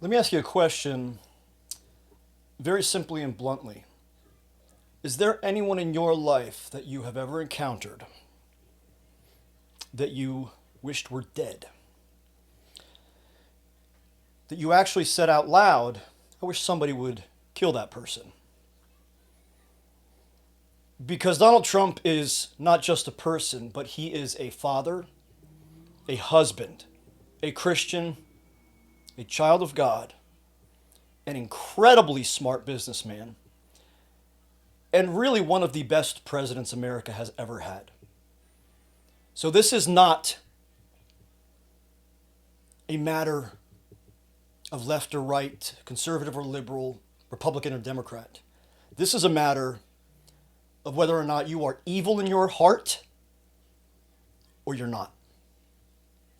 Let me ask you a question very simply and bluntly. Is there anyone in your life that you have ever encountered that you wished were dead? That you actually said out loud, I wish somebody would kill that person? Because Donald Trump is not just a person, but he is a father, a husband, a Christian, a child of God, an incredibly smart businessman, and really one of the best presidents America has ever had. So this is not a matter of left or right, conservative or liberal, Republican or Democrat. This is a matter of whether or not you are evil in your heart or you're not.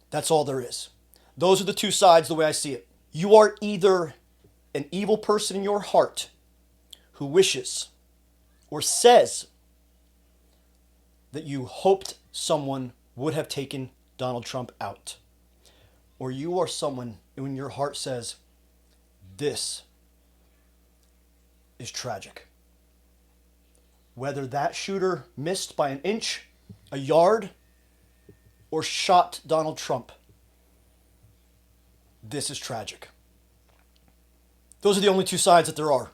That's all there is. Those are the two sides the way I see it. You are either an evil person in your heart who wishes or says that you hoped someone would have taken Donald Trump out, or you are someone who in your heart says, this is tragic. Whether that shooter missed by an inch, a yard, or shot Donald Trump, this is tragic. Those are the only two sides that there are.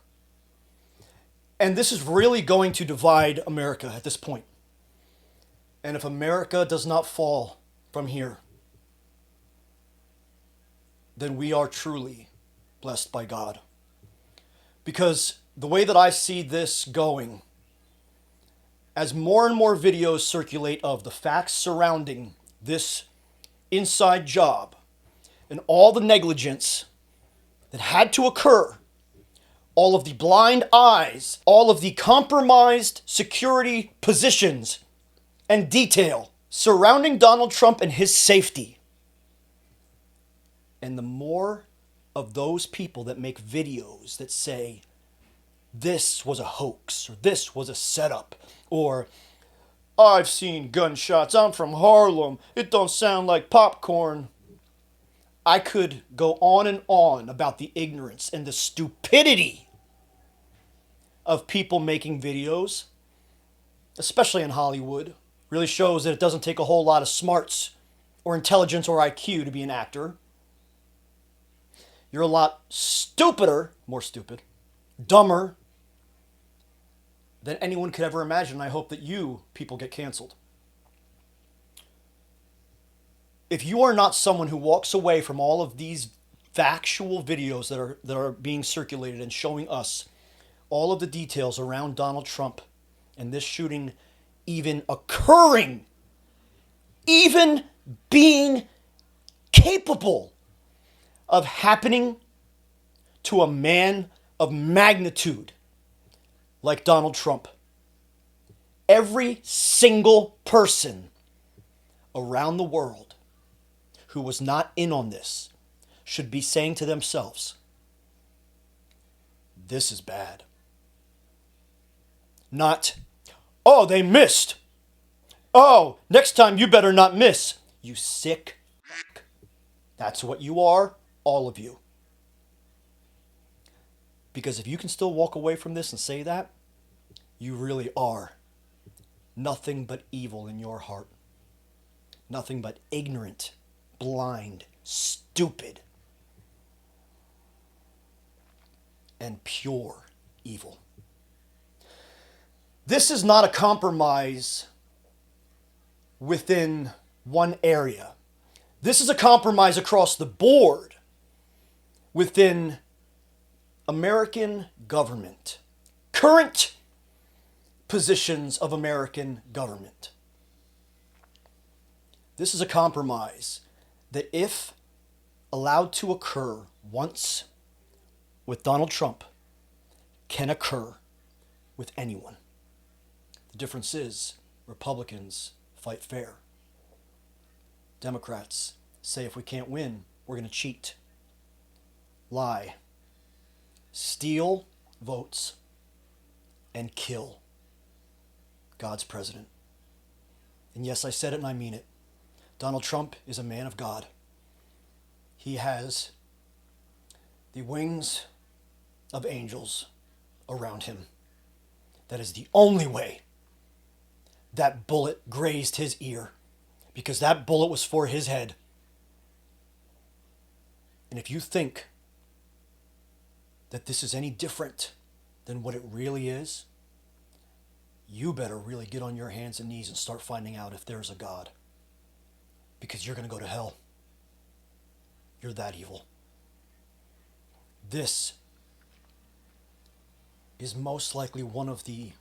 And this is really going to divide America at this point. And if America does not fall from here, then we are truly blessed by God. Because the way that I see this going, as more and more videos circulate of the facts surrounding this inside job and all the negligence that had to occur, all of the blind eyes, all of the compromised security positions and detail surrounding Donald Trump and his safety, and the more of those people that make videos that say, this was a hoax, or this was a setup, or I've seen gunshots, I'm from Harlem, it don't sound like popcorn. I could go on and on about the ignorance and the stupidity of people making videos, especially in Hollywood. Really shows that it doesn't take a whole lot of smarts or intelligence or IQ to be an actor. You're a lot stupider, more stupid, dumber than anyone could ever imagine. I hope that you people get canceled. If you are not someone who walks away from all of these factual videos that are being circulated and showing us all of the details around Donald Trump and this shooting even occurring, even being capable of happening to a man of magnitude like Donald Trump. Every single person around the world who was not in on this should be saying to themselves, this is bad. Not, oh, they missed. Oh, next time you better not miss. You sick fuck. That's what you are, all of you. Because if you can still walk away from this and say that, you really are nothing but evil in your heart. Nothing but ignorant, blind, stupid, and pure evil. This is not a compromise within one area. This is a compromise across the board within American government. Current positions of American government. This is a compromise that, if allowed to occur once with Donald Trump, can occur with anyone. The difference is Republicans fight fair. Democrats say if we can't win, we're going to cheat, lie, steal votes, and kill God's president. And yes, I said it and I mean it. Donald Trump is a man of God. He has the wings of angels around him. That is the only way that bullet grazed his ear, because that bullet was for his head. And if you think that this is any different than what it really is, you better really get on your hands and knees and start finding out if there's a God. Because you're going to go to hell. You're that evil. This is most likely one of the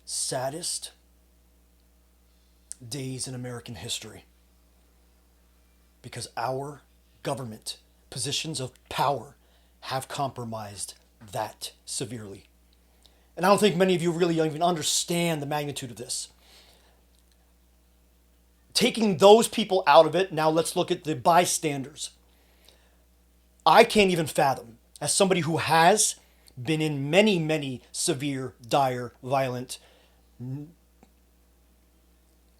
saddest days in American history. Because our government, positions of power, have compromised that severely. And I don't think many of you really even understand the magnitude of this. Taking those people out of it, now let's look at the bystanders. I can't even fathom, as somebody who has been in many, many severe, dire, violent,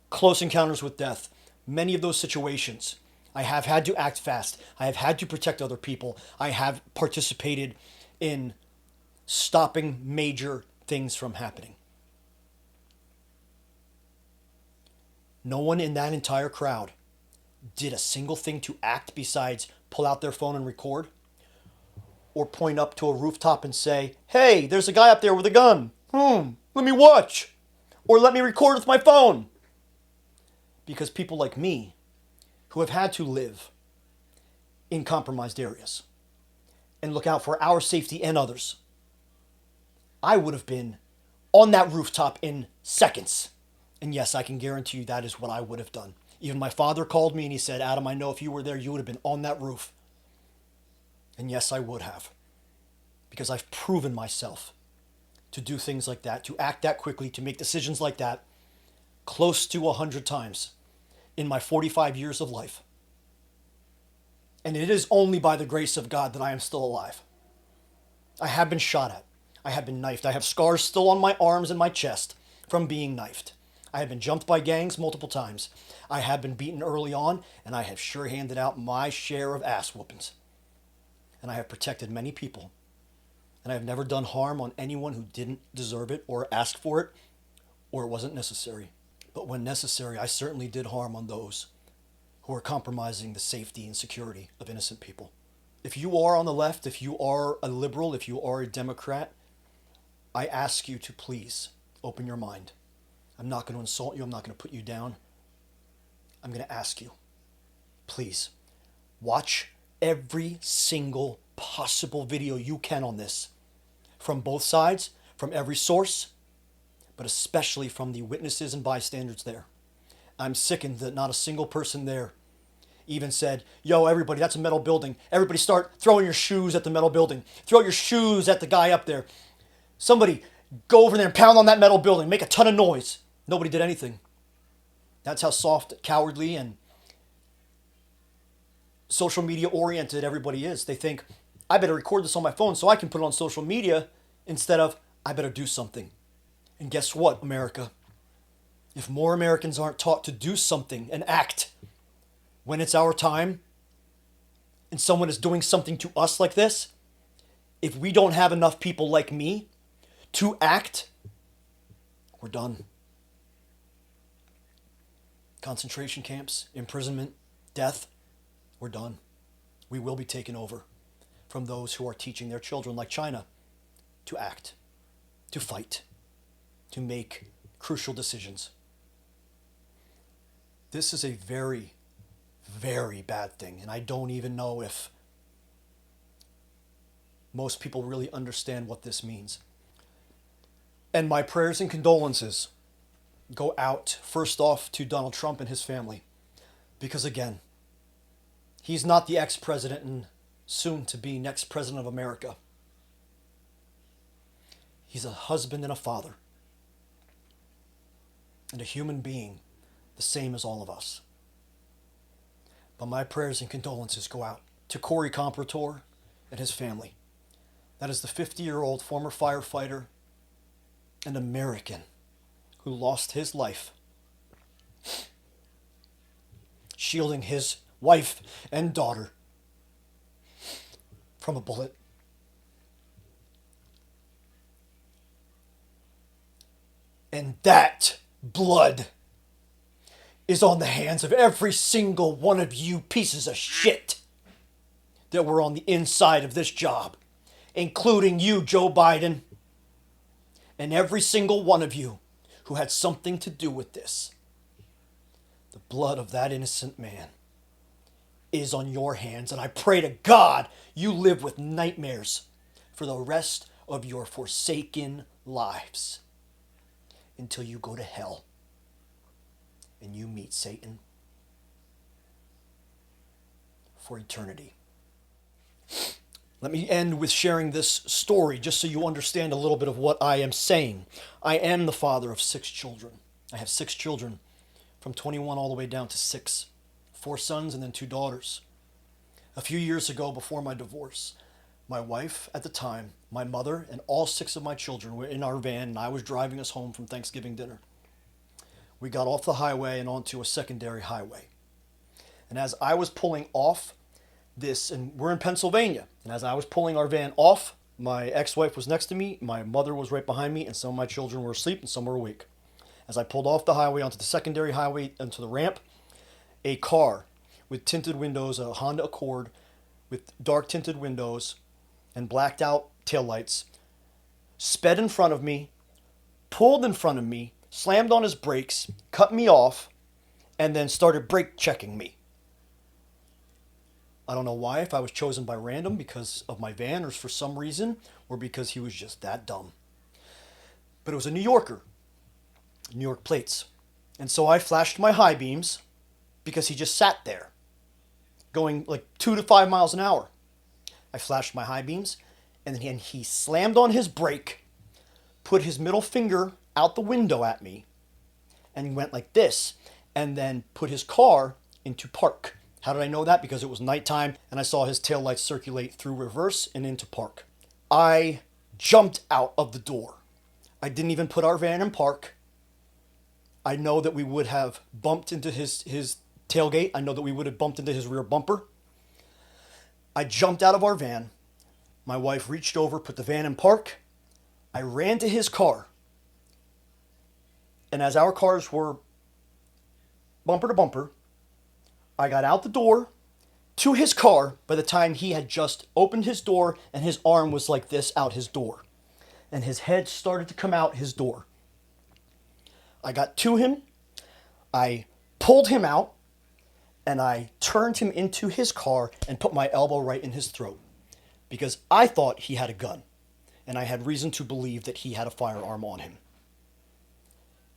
close encounters with death, many of those situations, I have had to act fast. I have had to protect other people. I have participated in stopping major things from happening. No one in that entire crowd did a single thing to act besides pull out their phone and record, or point up to a rooftop and say, hey, there's a guy up there with a gun. Let me watch. Or let me record with my phone. Because people like me, who have had to live in compromised areas and look out for our safety and others, I would have been on that rooftop in seconds. And yes, I can guarantee you that is what I would have done. Even my father called me and he said, Adam, I know if you were there, you would have been on that roof. And yes, I would have. Because I've proven myself to do things like that, to act that quickly, to make decisions like that close to 100 times in my 45 years of life. And it is only by the grace of God that I am still alive. I have been shot at. I have been knifed. I have scars still on my arms and my chest from being knifed. I have been jumped by gangs multiple times. I have been beaten early on, and I have sure handed out my share of ass whoopings. And I have protected many people. And I have never done harm on anyone who didn't deserve it or ask for it, or it wasn't necessary. But when necessary, I certainly did harm on those who are compromising the safety and security of innocent people. If you are on the left, if you are a liberal, if you are a Democrat, I ask you to please open your mind. I'm not going to insult you. I'm not going to put you down. I'm going to ask you, please, watch every single possible video you can on this, from both sides, from every source, but especially from the witnesses and bystanders there. I'm sickened that not a single person there even said, yo, everybody, that's a metal building. Everybody start throwing your shoes at the metal building. Throw your shoes at the guy up there. Somebody go over there and pound on that metal building. Make a ton of noise. Nobody did anything. That's how soft, cowardly, and social media oriented everybody is. They think, I better record this on my phone so I can put it on social media, instead of, I better do something. And guess what, America? If more Americans aren't taught to do something and act when it's our time, and someone is doing something to us like this, if we don't have enough people like me to act, we're done. Concentration camps, imprisonment, death, we're done. We will be taken over from those who are teaching their children, like China, to act, to fight, to make crucial decisions. This is a very, very bad thing, and I don't even know if most people really understand what this means. And my prayers and condolences go out, first off, to Donald Trump and his family. Because again, he's not the ex-president and soon-to-be next president of America. He's a husband and a father. And a human being, the same as all of us. But my prayers and condolences go out to Corey Comparator and his family. That is the 50-year-old former firefighter and American who lost his life shielding his wife and daughter from a bullet. And that blood is on the hands of every single one of you pieces of shit that were on the inside of this job, including you, Joe Biden, and every single one of you who had something to do with this. The blood of that innocent man is on your hands, and I pray to God you live with nightmares for the rest of your forsaken lives until you go to hell and you meet Satan for eternity. Let me end with sharing this story just so you understand a little bit of what I am saying. I am the father of 6 children. I have 6 children from 21 all the way down to 6. 4 sons and then 2 daughters. A few years ago, before my divorce, my wife at the time, my mother, and all 6 of my children were in our van, and I was driving us home from Thanksgiving dinner. We got off the highway and onto a secondary highway. And as I was pulling off this, and we're in Pennsylvania, and as I was pulling our van off, my ex-wife was next to me, my mother was right behind me, and some of my children were asleep and some were awake. As I pulled off the highway onto the secondary highway onto the ramp, a car with tinted windows, a Honda Accord with dark tinted windows and blacked out taillights, sped in front of me, pulled in front of me, slammed on his brakes, cut me off, and then started brake checking me. I don't know why, if I was chosen by random because of my van or for some reason, or because he was just that dumb. But it was a New Yorker, New York plates. And so I flashed my high beams because he just sat there going like 2 to 5 miles an hour. I flashed my high beams and then he slammed on his brake, put his middle finger out the window at me, and he went like this, and then put his car into park. How did I know that? Because it was nighttime and I saw his taillights circulate through reverse and into park. I jumped out of the door. I didn't even put our van in park. I know that we would have bumped into his tailgate. I know that we would have bumped into his rear bumper. I jumped out of our van. My wife reached over, put the van in park. I ran to his car. And as our cars were bumper to bumper, I got out the door to his car by the time he had just opened his door and his arm was like this out his door. And his head started to come out his door. I got to him, I pulled him out, and I turned him into his car and put my elbow right in his throat because I thought he had a gun, and I had reason to believe that he had a firearm on him.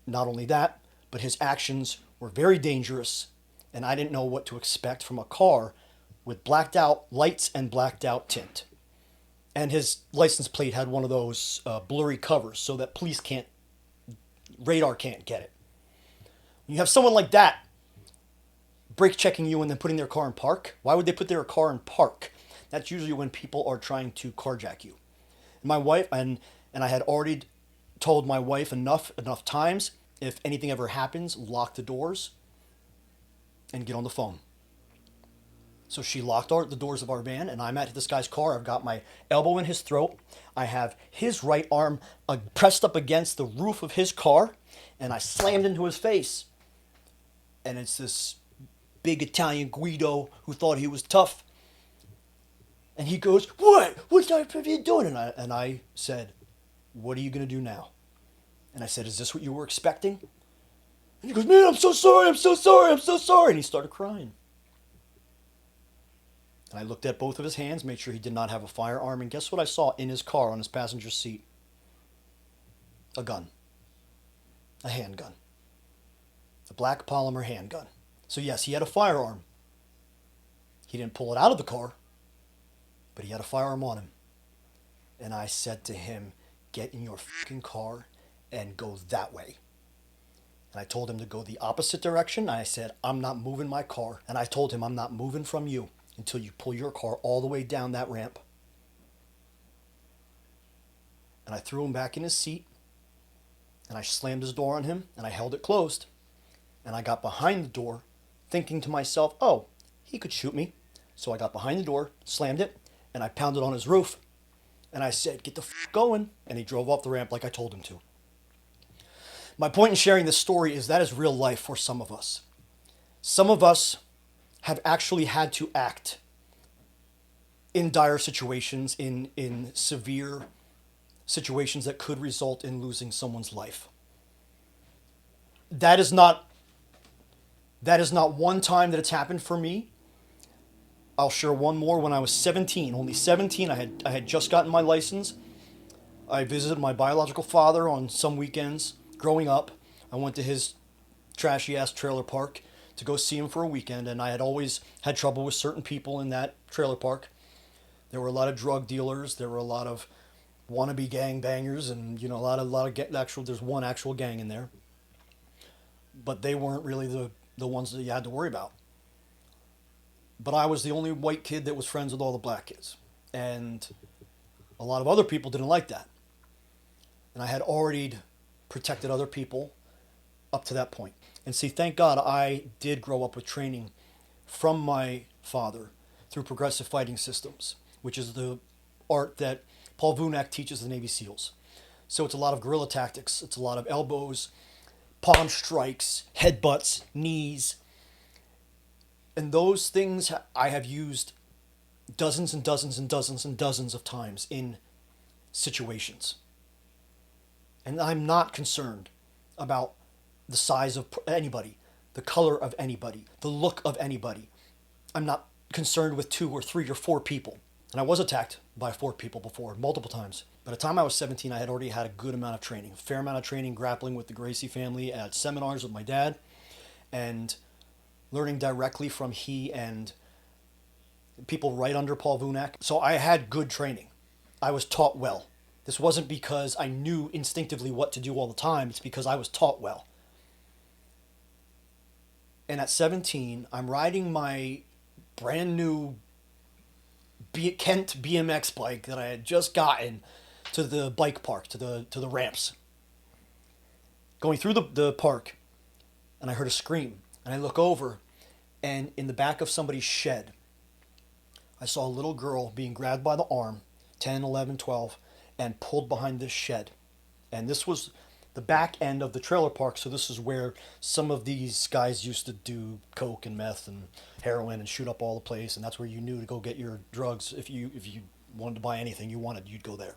Not only that, but his actions were very dangerous, and I didn't know what to expect from a car with blacked out lights and blacked out tint. And his license plate had one of those blurry covers so that radar can't get it. When you have someone like that brake checking you and then putting their car in park, why would they put their car in park? That's usually when people are trying to carjack you. And my wife, and I had already told my wife enough times, if anything ever happens, lock the doors and get on the phone. So she locked the doors of our van, and I'm at this guy's car. I've got my elbow in his throat. I have his right arm pressed up against the roof of his car, and I slammed into his face. And it's this big Italian Guido who thought he was tough. And he goes, "What? What are you doing?" And I said, "What are you going to do now?" And I said, "Is this what you were expecting?" And he goes, "Man, I'm so sorry, I'm so sorry, I'm so sorry." And he started crying. And I looked at both of his hands, made sure he did not have a firearm, and guess what I saw in his car on his passenger seat? A gun. A handgun. A black polymer handgun. So yes, he had a firearm. He didn't pull it out of the car, but he had a firearm on him. And I said to him, "Get in your fucking car and go that way." And I told him to go the opposite direction. I said, "I'm not moving my car." And I told him, "I'm not moving from you until you pull your car all the way down that ramp." And I threw him back in his seat, and I slammed his door on him, and I held it closed. And I got behind the door, thinking to myself, oh, he could shoot me. So I got behind the door, slammed it, And I pounded on his roof and I said, "Get the going." And he drove off the ramp like I told him to. My point in sharing this story is that is real life for some of us. Some of us have actually had to act in dire situations, in severe situations that could result in losing someone's life. That is not one time that it's happened for me. I'll share one more. When I was 17, only 17, I had just gotten my license. I visited my biological father on some weekends growing up. I went to his trashy ass trailer park to go see him for a weekend, and I had always had trouble with certain people in that trailer park. There were a lot of drug dealers. There were a lot of wannabe gang bangers, and a lot of actual. There's one actual gang in there, but they weren't really the ones that you had to worry about. But I was the only white kid that was friends with all the black kids, and a lot of other people didn't like that. And I had already protected other people up to that point. And see, thank God I did grow up with training from my father through progressive fighting systems, which is the art that Paul Vunak teaches the Navy SEALs. So it's a lot of guerrilla tactics. It's a lot of elbows, palm strikes, headbutts, knees. And those things I have used dozens and dozens and dozens and dozens of times in situations. And I'm not concerned about the size of anybody, the color of anybody, the look of anybody. I'm not concerned with 2 or 3 or 4 people. And I was attacked by 4 people before, multiple times. By the time I was 17, I had already had a good amount of training, a fair amount of training grappling with the Gracie family at seminars with my dad, and learning directly from he and people right under Paul Vunak. So I had good training. I was taught well. This wasn't because I knew instinctively what to do all the time. It's because I was taught well. And at 17, I'm riding my brand new Kent BMX bike that I had just gotten to the bike park, to the ramps. Going through the park, and I heard a scream. And I look over, and in the back of somebody's shed, I saw a little girl being grabbed by the arm, 10, 11, 12, and pulled behind this shed. And this was the back end of the trailer park, so this is where some of these guys used to do coke and meth and heroin and shoot up all the place, and that's where you knew to go get your drugs. If you wanted to buy anything you wanted, you'd go there.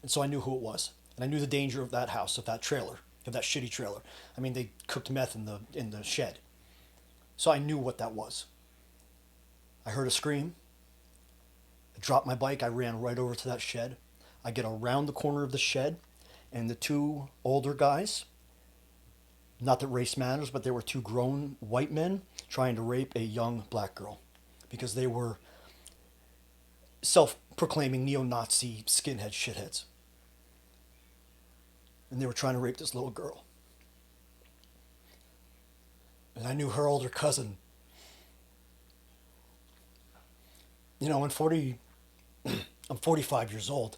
And so I knew who it was, and I knew the danger of that house, of that trailer, of that shitty trailer. I mean, they cooked meth in the shed. So I knew what that was. I heard a scream. I dropped my bike. I ran right over to that shed. I get around the corner of the shed, and the 2 older guys, not that race matters, but they were 2 grown white men trying to rape a young black girl because they were self-proclaiming neo-Nazi skinhead shitheads. And they were trying to rape this little girl. And I knew her older cousin. I'm 45 years old,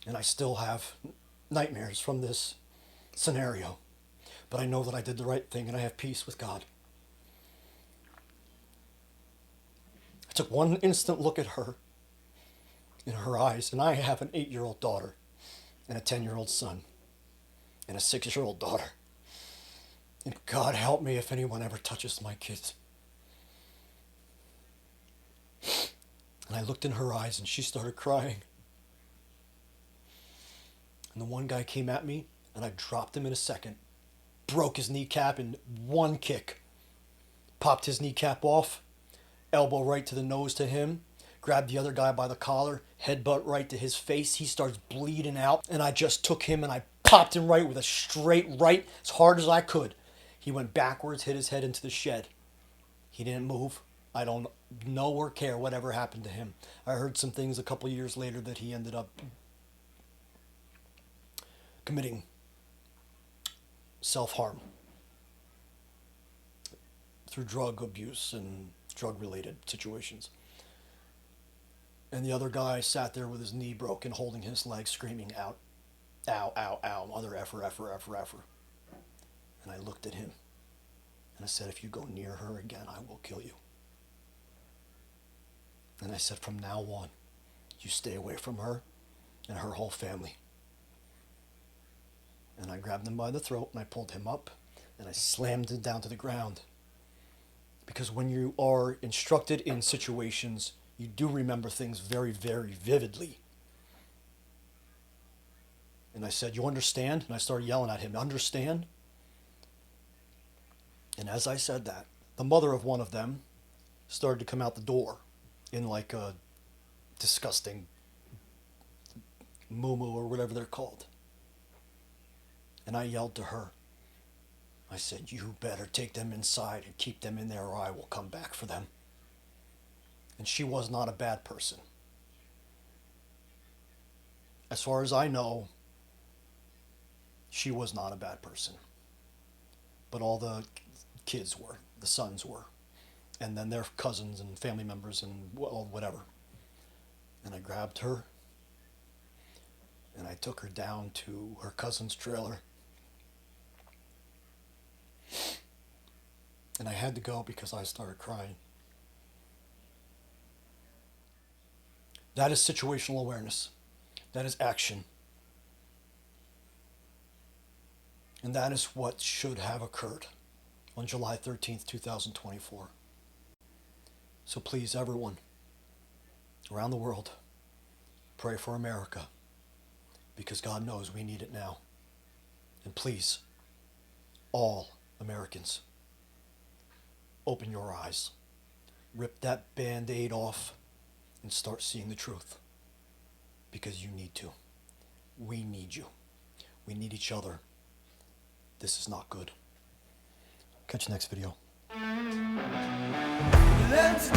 and I still have nightmares from this scenario. But I know that I did the right thing, and I have peace with God. I took one instant look at her, in her eyes, and I have an 8-year-old daughter, and a 10-year-old son, and a 6-year-old daughter. And God help me if anyone ever touches my kids. And I looked in her eyes, and she started crying. And the one guy came at me, and I dropped him in a second. Broke his kneecap in one kick. Popped his kneecap off. Elbow right to the nose to him. Grabbed the other guy by the collar. Headbutt right to his face. He starts bleeding out. And I just took him and I popped him right with a straight right as hard as I could. He went backwards, hit his head into the shed. He didn't move. I don't know or care whatever happened to him. I heard some things a couple years later that he ended up committing self-harm through drug abuse and drug-related situations. And the other guy sat there with his knee broken, holding his leg, screaming out, "Ow, ow, ow, mother effer, effer, effer, effer." And I looked at him, and I said, "If you go near her again, I will kill you." And I said, from now on, you stay away from her and her whole family. And I grabbed him by the throat and I pulled him up and I slammed him down to the ground. Because when you are instructed in situations, you do remember things very, very vividly. And I said, you understand? And I started yelling at him, understand? And as I said that, the mother of one of them started to come out the door in like a disgusting moo-moo or whatever they're called. And I yelled to her. I said, you better take them inside and keep them in there or I will come back for them. And she was not a bad person. As far as I know, she was not a bad person. But all the kids were, the sons were. And then their cousins and family members and well, whatever. And I grabbed her and I took her down to her cousin's trailer. And I had to go because I started crying. That is situational awareness. That is action. And that is what should have occurred on July 13th, 2024. So please, everyone around the world, pray for America because God knows we need it now. And please, all Americans, open your eyes. Rip that Band-Aid off and start seeing the truth. Because you need to. We need you. We need each other. This is not good. Catch you next video. Let's